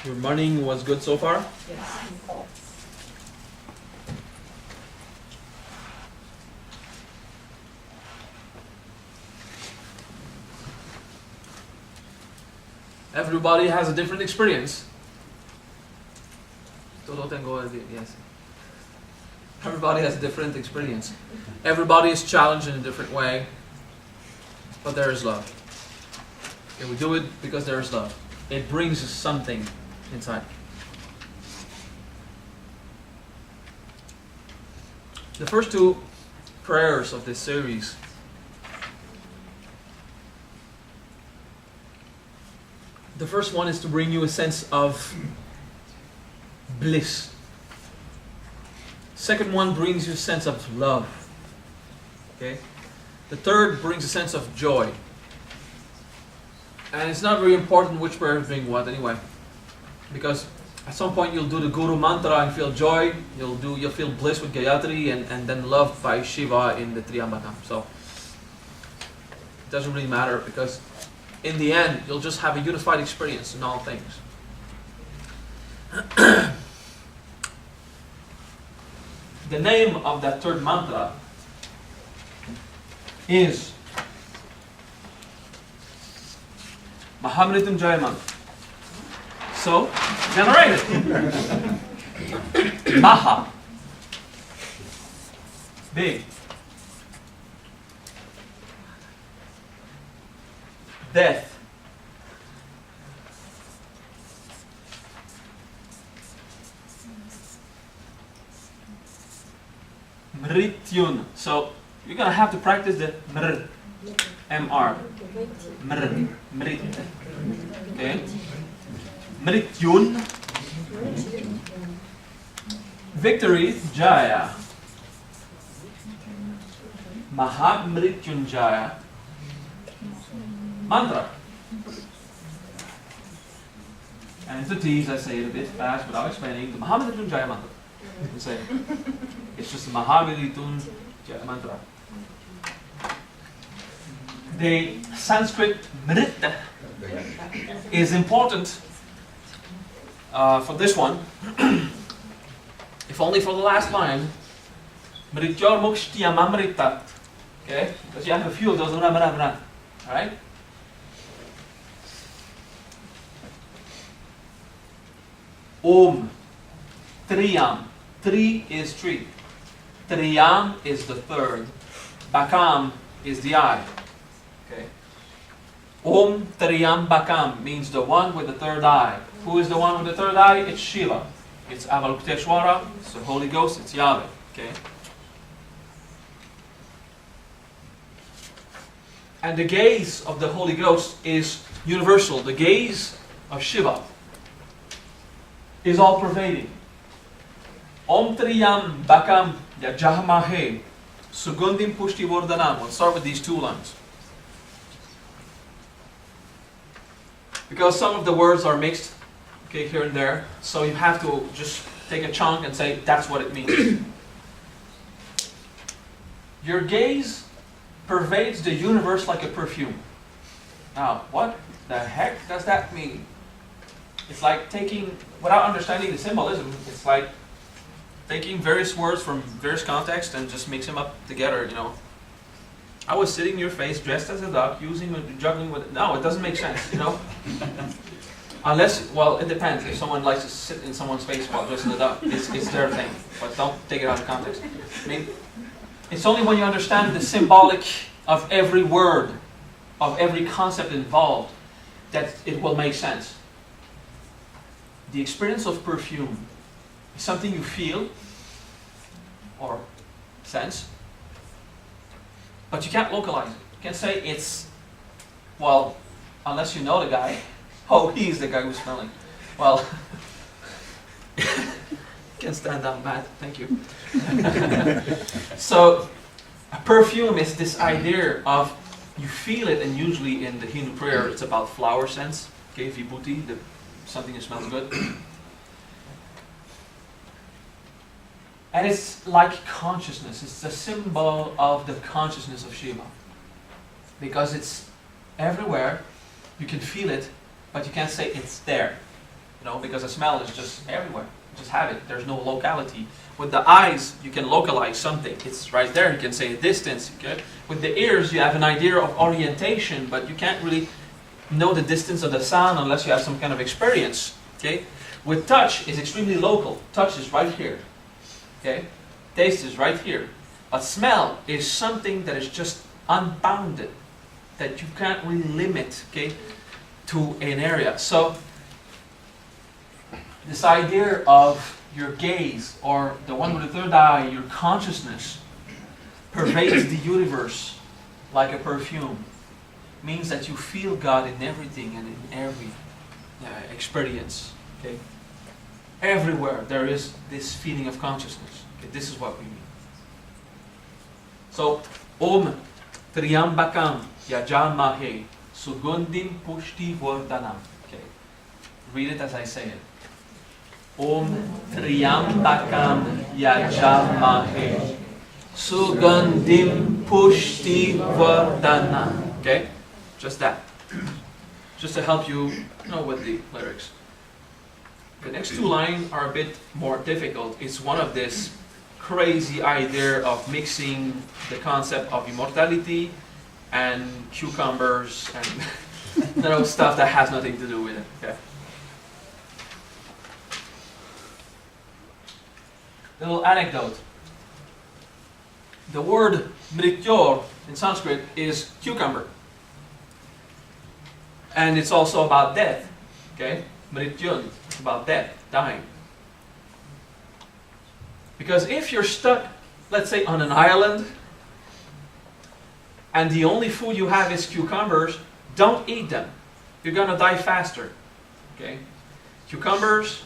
Your morning was good so far? Yes. Everybody has a different experience. Yes. Everybody has a different experience. Everybody is challenged in a different way. But there is love. And we do it because there is love. It brings us something inside. The first two prayers of this series the first one is to bring you a sense of bliss. Second one brings you a sense of love. Okay? The third brings a sense of joy. And it's not very important which prayer is doing what anyway. Because at some point you'll do the Guru Mantra and feel joy. You'll feel bliss with Gayatri and then love by Shiva in the Triambakam. So it doesn't really matter because in the end you'll just have a unified experience in all things. The name of that third mantra is Mahamritum Jaya Mantra. So, generate it. Maha. Big. Death. Mrityun. So you're gonna have to practice the mr, mr, mr, mrit. Okay. Mrityun. Victory, Jaya. Mahamrityunjaya. Mantra. And to tease, I say it a bit fast without explaining the Mahamrityunjaya mantra. Say it's just the Mahamrityunjaya mantra. The Sanskrit Mrita is important for this one, if only for the last line. Mrityor Mukshtiyam Amrita. Okay? Because you have a few of those. Alright? Om. Triyam. Tri is three. Triyam is the third. Bakam is the eye. Okay. Om Triyam Bakam means the one with the third eye. Who is the one with the third eye? It's Shiva. It's Avalokiteshvara. It's the Holy Ghost. It's Yahweh. Okay. And the gaze of the Holy Ghost is universal. The gaze of Shiva is all pervading. Om Triyam Bakam Yajahamahe Sugundim Pushti Vardhanam. We'll start with these two lines. Because some of the words are mixed, okay, here and there, so you have to just take a chunk and say that's what it means. Your gaze pervades the universe like a perfume. Now, what the heck does that mean? It's like taking, without understanding the symbolism, it's like taking various words from various contexts and just mix them up together, you know. I was sitting in your face dressed as a duck, juggling with it. No, it doesn't make sense, you know. Unless, well, it depends. If someone likes to sit in someone's face while dressed as a duck, it's their thing. But don't take it out of context. I mean, it's only when you understand the symbolic of every word, of every concept involved, that it will make sense. The experience of perfume is something you feel or sense, but you can't localize it. You can't say it's, well, unless you know the guy. Oh, he's the guy who's smelling. Well, can't stand down bad, thank you. So, a perfume is this idea of, you feel it, and usually in the Hindu prayer it's about flower scents, okay, vibhuti, something that smells good. And it's like consciousness. It's a symbol of the consciousness of Shiva. Because it's everywhere, you can feel it, but you can't say it's there. because a smell is just everywhere. You just have it. There's no locality. With the eyes, you can localize something. It's right there. You can say a distance. Okay? With the ears, you have an idea of orientation, but you can't really know the distance of the sound unless you have some kind of experience. Okay? With touch, it's extremely local. Touch is right here. Okay? Taste is right here. But smell is something that is just unbounded, that you can't really limit, okay, to an area. So this idea of your gaze, or the one with the third eye, your consciousness, pervades the universe like a perfume, means that you feel God in everything and in every experience. Okay? Everywhere there is this feeling of consciousness. Okay? This is what we mean. So, Om Triambakam Yajamahe Sugundim Pushti Vardhanam. Okay. Read it as I say it. Om Triambakam Yajamahe Sugundim Pushti Vardhanam. Okay? Just that. Just to help you know with the lyrics. The next two lines are a bit more difficult. It's one of this crazy idea of mixing the concept of immortality and cucumbers and stuff that has nothing to do with it. Okay? Little anecdote. The word mrityor in Sanskrit is cucumber. And it's also about death. Okay? Mrityun, about death, dying. Because if you're stuck, let's say, on an island, and the only food you have is cucumbers, don't eat them. You're going to die faster. Okay? Cucumbers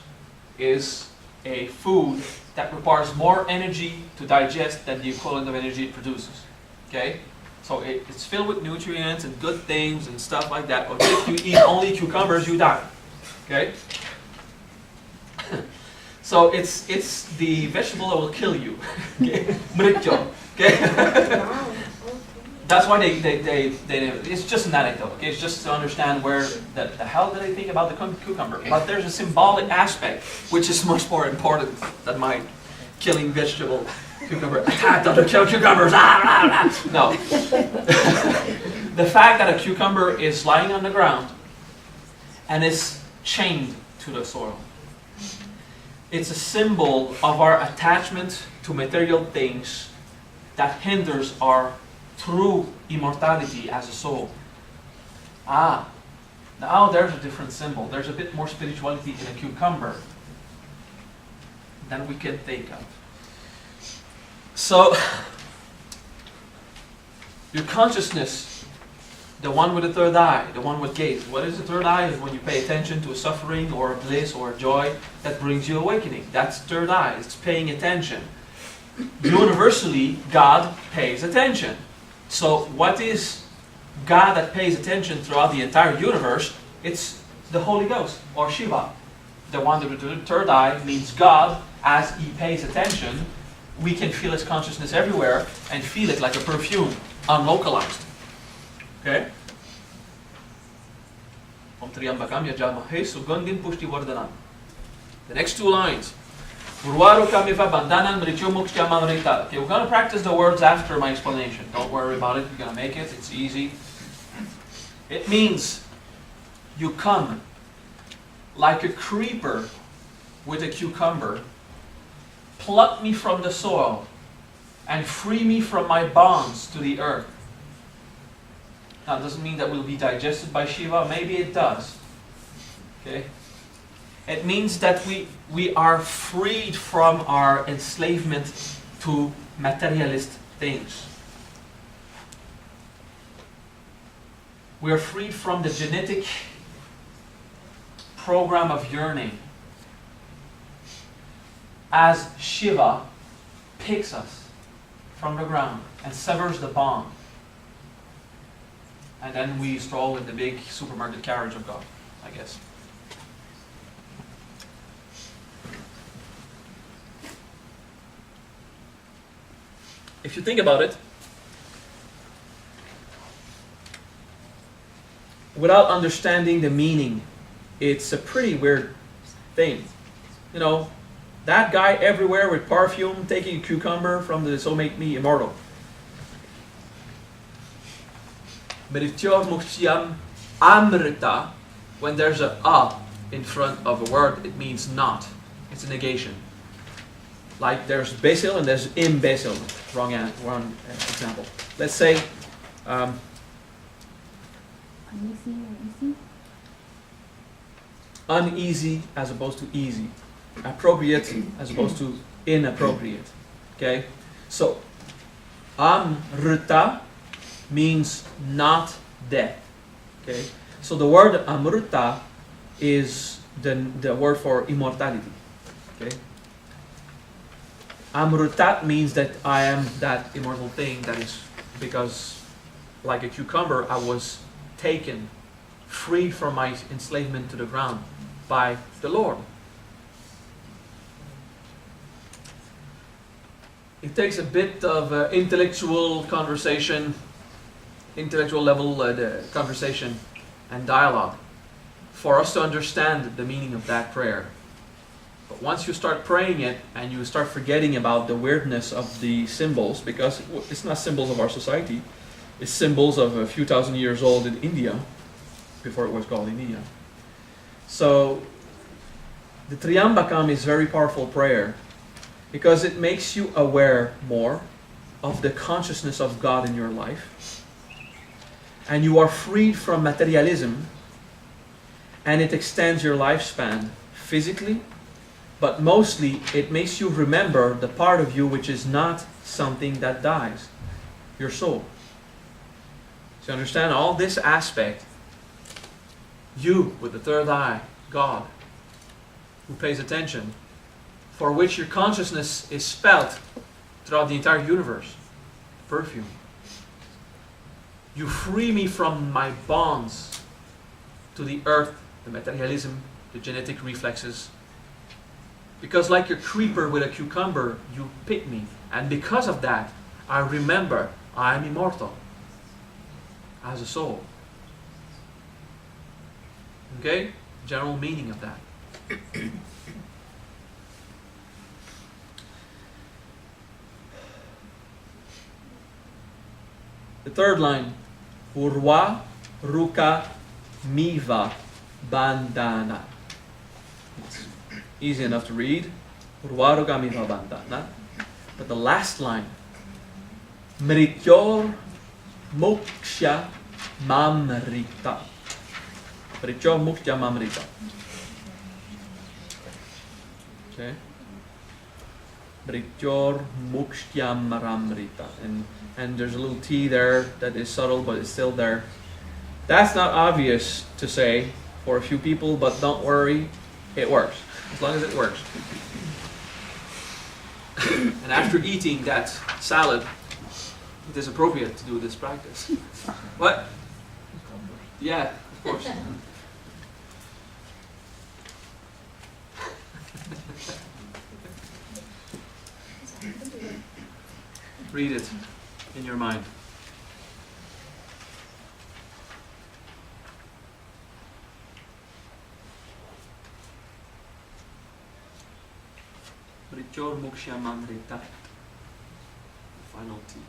is a food that requires more energy to digest than the equivalent of energy it produces. Okay? So it's filled with nutrients and good things and stuff like that. But if you eat only cucumbers, you die. Okay? So it's the vegetable that will kill you. Okay? Mrityo. Okay? That's why they it's just an anecdote. Okay? It's just to understand where the hell did they think about the cucumber. But there's a symbolic aspect which is much more important than my killing vegetable cucumber. Attack other cucumbers. No. The fact that a cucumber is lying on the ground and is chained to the soil. It's a symbol of our attachment to material things that hinders our true immortality as a soul. Now there's a different symbol. There's a bit more spirituality in a cucumber than we can think of. So, your consciousness, the one with the third eye, the one with gaze. What is the third eye? Is when you pay attention to a suffering or a bliss or a joy that brings you awakening. That's third eye. It's paying attention. Universally, God pays attention. So what is God that pays attention throughout the entire universe? It's the Holy Ghost, or Shiva. The one with the third eye means God, as He pays attention, we can feel His consciousness everywhere and feel it like a perfume, unlocalized. Okay? The next two lines. Okay, we're going to practice the words after my explanation. Don't worry about it. You're going to make it. It's easy. It means you come like a creeper with a cucumber, pluck me from the soil, and free me from my bonds to the earth. Now, it doesn't mean that we'll be digested by Shiva. Maybe it does. Okay? It means that we are freed from our enslavement to materialist things. We are freed from the genetic program of yearning as Shiva picks us from the ground and severs the bond. And then we stroll in the big supermarket carriage of God, I guess. If you think about it, without understanding the meaning, it's a pretty weird thing. You know, that guy everywhere with perfume taking a cucumber from the so make me immortal. Mrityo muktyam amrita, when there's a in front of a word, it means not. It's a negation. Like there's basil and there's imbecile. Wrong example. Let's say Uneasy or easy? Uneasy as opposed to easy. Appropriate as opposed to inappropriate. Okay? So, amrita means not death. Okay? So the word amrita is the word for immortality. Okay? Amrutat means that I am that immortal thing, that is because, like a cucumber, I was taken, free from my enslavement to the ground by the Lord. It takes a bit of intellectual level conversation and dialogue for us to understand the meaning of that prayer. But once you start praying it and you start forgetting about the weirdness of the symbols, because it's not symbols of our society, it's symbols of a few thousand years old in India, before it was called India. So the Triambakam is a very powerful prayer because it makes you aware more of the consciousness of God in your life. And you are freed from materialism, and it extends your lifespan physically, but mostly it makes you remember the part of you which is not something that dies, your soul. So you understand all this aspect, you with the third eye, God, who pays attention, for which your consciousness is felt throughout the entire universe, perfume. You free me from my bonds to the earth, the materialism, the genetic reflexes. Because like a creeper with a cucumber, you pick me. And because of that, I remember I am immortal as a soul. Okay? General meaning of that. The third line, Urva Ruka Miva Bandana. It's easy enough to read. Urva Ruka Miva Bandana. But the last line, Mrityor Moksha Mamrita. Mrityor Moksha Mamrita. Okay? Mrityor Moksha Mamrita. And there's a little T there that is subtle, but it's still there. That's not obvious to say for a few people, but don't worry, it works. As long as it works. And after eating that salad, it is appropriate to do this practice. What? Yeah, of course. Read it in your mind. Mrityor Moksha Mamrita. Final T.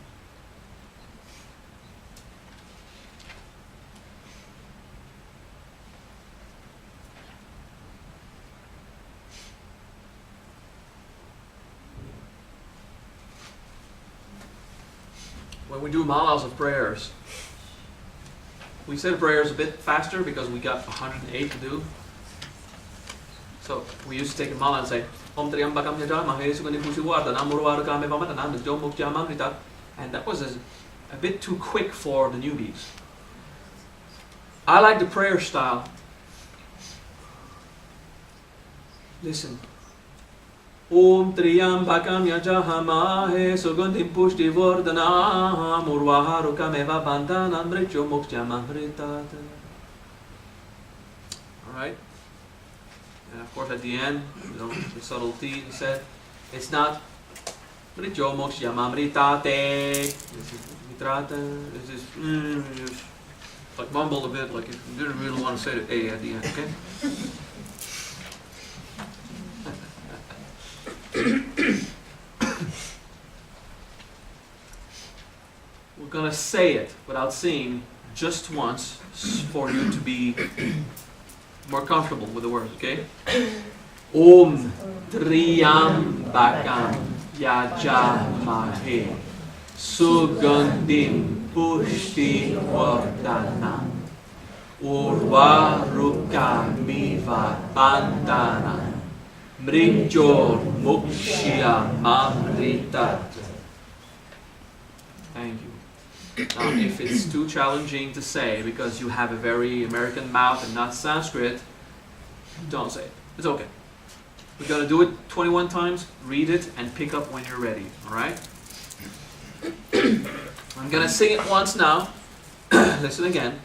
When we do malas of prayers, we say the prayers a bit faster because we got 108 to do. So we used to take a mala and say, Om Triambakam Yajah Mahe Sugandhi Pushivardha Namurvarukame Vamadana Nidyo Muktyam Amrita. And that was a bit too quick for the newbies. I like the prayer style. Listen. Om Triambakam Yajah Mahe Sugandhi Pushivardha Namurvarukame Vamadana Nidyo Muktyam Amrita. Alright? And of course at the end, the subtlety is said, it's not Mrityo Moksha Mamritate. It's just like mumble a bit, like you didn't really want to say the A at the end, okay? gonna say it without seeing just once for you to be more comfortable with the words, okay? Om Triambakam Yajamahe Sugandhim Pushti Vardhanam Urvarukamiva Bandhanam Mrityor Mukshya Mamritat. Thank you. Now, if it's too challenging to say because you have a very American mouth and not Sanskrit, don't say it. It's okay. We're going to do it 21 times, read it, and pick up when you're ready, alright? I'm going to sing it once now. Listen again.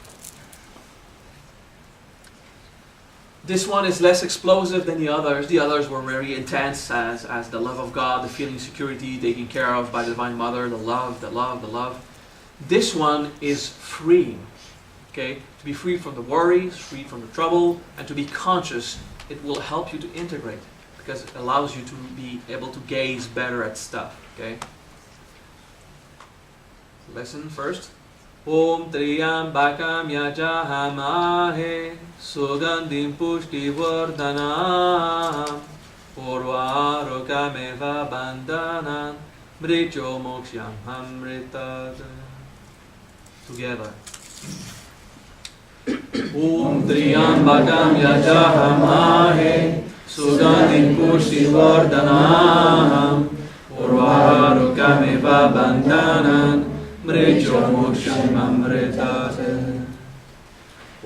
This one is less explosive than the others. The others were very intense as the love of God, the feeling security, taken care of by the Divine Mother, the love, the love, the love. This one is freeing, okay? To be free from the worries, free from the trouble, and to be conscious. It will help you to integrate because it allows you to be able to gaze better at stuff, okay? Listen first. Om Triambakam Yajahamahe Sugandhim Pushti Vardhanam Urvarukameva Bandhanam Mrityo Moksham Amritat. Together. Om Triambakam Yajahamahe Sugandhim Pushti Vardhanam Urvarukameva Bandhanam Mrityo Moksham Amritat.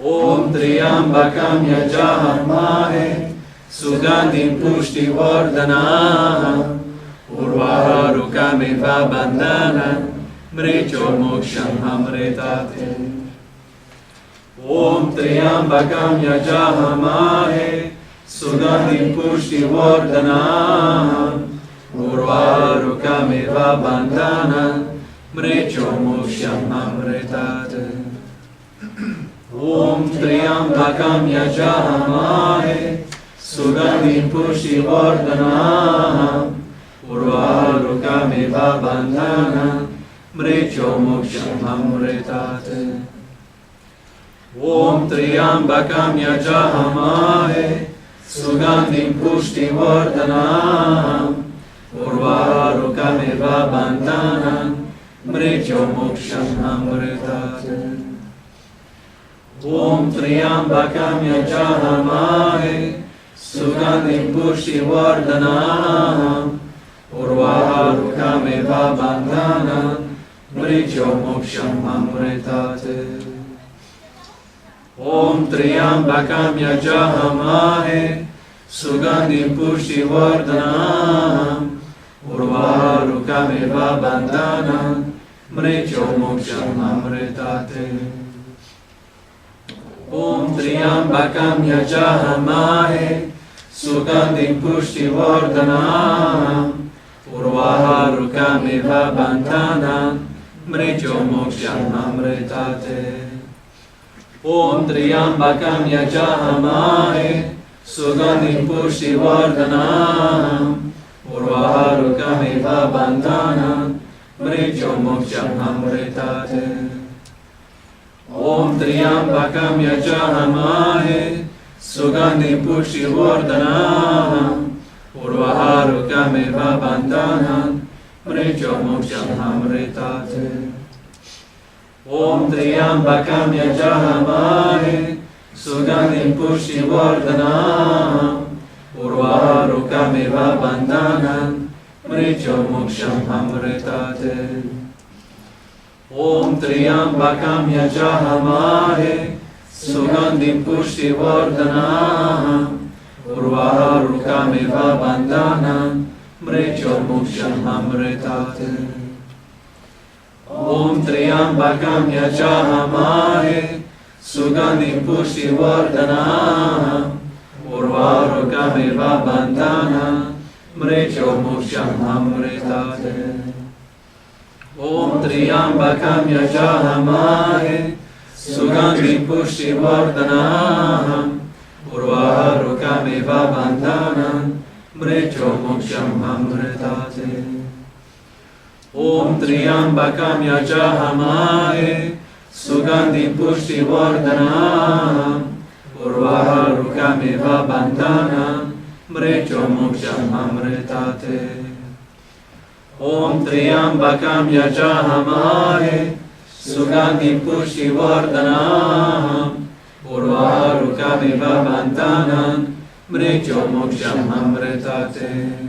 Om Triambakam Yajahamahe Sugandhim Pushti Vardhanam Urvarukameva Bandhanam Mrityo Moksham Amritat. Om Triambakam Yajahamahe Sugandhim Pushti Vardhanam Urvarukameva Bandhanam Mrityo Moksham Amritat. Om Triambakam Yajahamahe Sugandhim Pushti Vardhanam Urvarukameva Bandhanam Mrityo Moksham Amritat. Om Triambakam Yajahamahe Sugandhim Pushti Vardhanam Urvarukameva Bandhanam Mrityo Moksham Amritat. Om Triambakam Yajahamahe Sugandhim Pushti Vardhanam Urvarukameva Bandhanam Mrityo Moksham Amritat. Om Triambakam Yajahamahe Sugandhim Pushti Vardhanam Urvarukameva Bandhanam Mrityo Moksham Amritat. Om Triambakam Yajahamahe Sugandhim Pushti Vardhanam Urvarukameva Bandhanam Mrityo Moksham Amritat. Om Triambakam Yajahamahe Sugandhim Pushti Vardhanam Urvarukameva Bandhanam Mrityo Moksham Amritat. Om Triambakam Yajahamahe Sugandhim Pushti Vardhanam Urvarukameva Bandhanam Mrityo Moksham Amritat. Om Triambakam Yajahamahe Sugandhim Pushti Vardhanam Urvarukameva Bandhanam Mrityo Moksham Amritat. Om Triambakam Yajahamahe Sugandhim Pushti Vardhanam Urvarukameva Bandhanam Mrityo Moksham Amritat. Om Triambakam Yajahamahe Sugandhim Pushti Vardhanam Urvarukameva Bandhanam Mrityo Moksham Amritat. Om Triambakam Yajahamahe Sugandhim Pushti Vardhanam Urvarukameva Bandhanam Mrityo Moksham Amritat. Om Triambakam Yajahamahe Sugandhi Pushti Vardhanam Urvaharukamiva Bandhanam Mrecho Moksham Amritate. Om Triambakam Yajahamahe Sugandhi Pushti Vardhanam Urvaharukamiva Bandhanam Mrecho Moksham Amritate.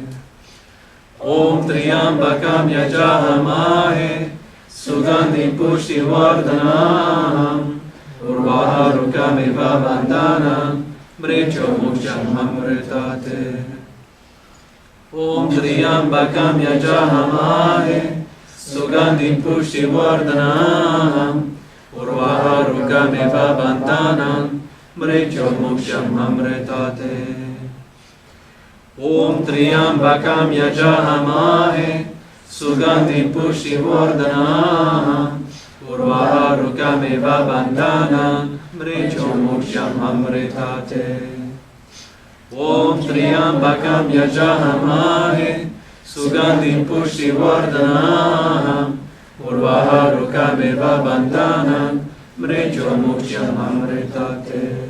Om Triambakam Yajahamahe Sugandhi Pushti Vardhanam Urvaharukamiva Bandhanam Mrecho Moksham Amritate. Om Triambakam Yajahamahe Sugandhi Pushti Vardhanam Urvaharukamiva Bandhanam Mrecho Moksham Amritate. Om Triambakam Yajahamahe Sugandhi Pushti Vardhanam Urvaharukamiva Bandhanam Mrecho Moksham Amritate. Om Triambakam Yajahamahe Sugandhi Pushti Vardhanam Urvaharukamiva Bandhanam Mrecho Moksham Amritate.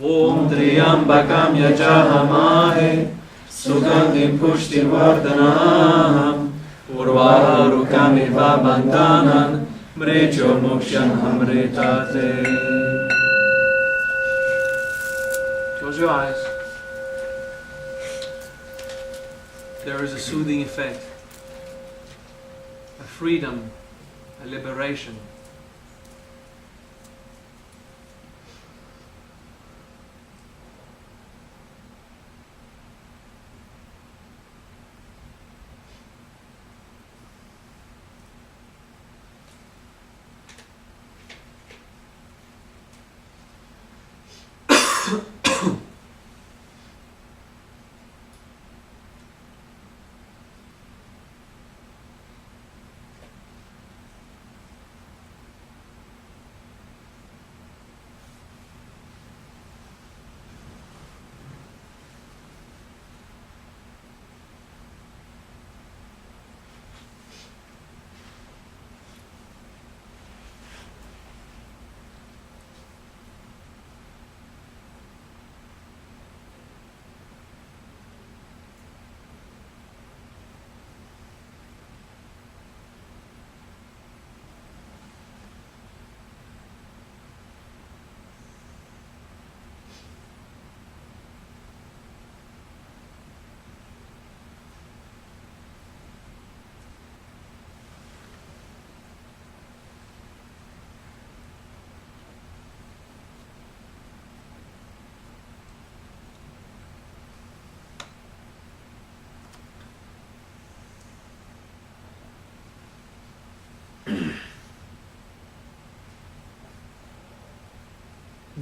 Om Triambakam Yajahamahe Sugandhi Pushti Vardhanam Urvaharukamiva Bandhanam Mrecho Moksham Amritate. Close your eyes. There is a soothing effect, a freedom, a liberation.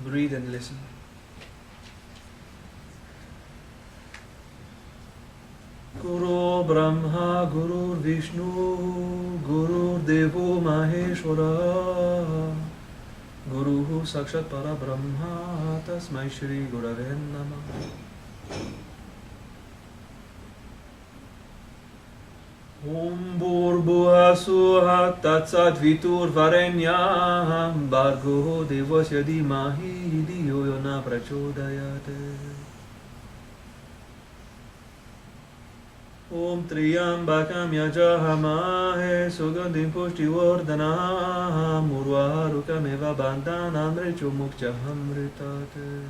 Breathe and listen. Guru Brahma, Guru Vishnu, Guru Devo Maheshwara, Guru Sakshat Parabrahma, Tasmai Shri Gurave Namah. Om Bhurbuha Suhat Tatsat Vitur Varenyam Bhargo Devasya Dhimahi Dhiyo Yona Prachodayate. Om Triambakam Yajahamahe Sugandhim Pushti Vardhanam Urvaharukamiva Bandhanam Mrecho Moksham Amritate.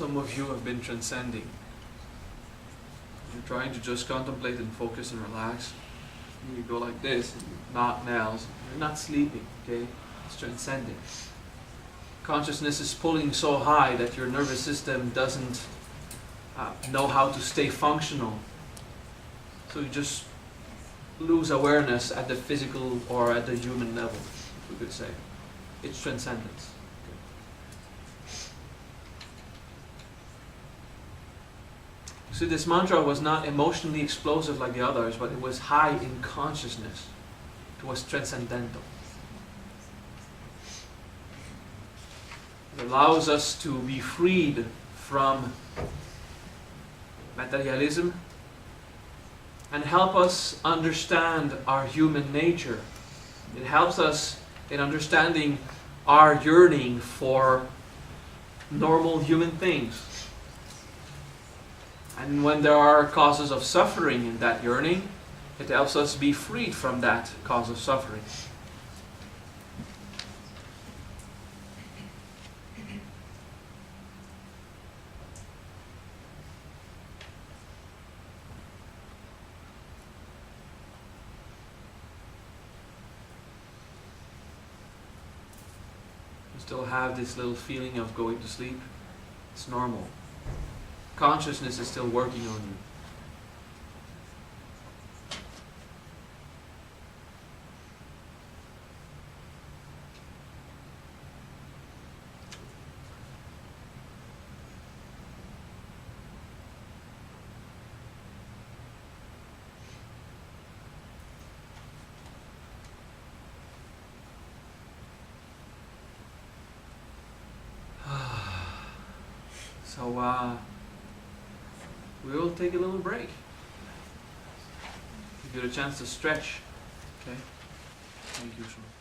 Some of you have been transcending. You're trying to just contemplate and focus and relax. You go like this, and you knock nails. You're not sleeping, okay? It's transcending. Consciousness is pulling so high that your nervous system doesn't know how to stay functional. So you just lose awareness at the physical or at the human level, we could say. It's transcendence. See, this mantra was not emotionally explosive like the others, but it was high in consciousness. It was transcendental. It allows us to be freed from materialism and help us understand our human nature. It helps us in understanding our yearning for normal human things. And when there are causes of suffering in that yearning, it helps us be freed from that cause of suffering. You still have this little feeling of going to sleep. It's normal. Consciousness is still working on you. So, we will take a little break. Give you a chance to stretch. Okay? Thank you, Sean.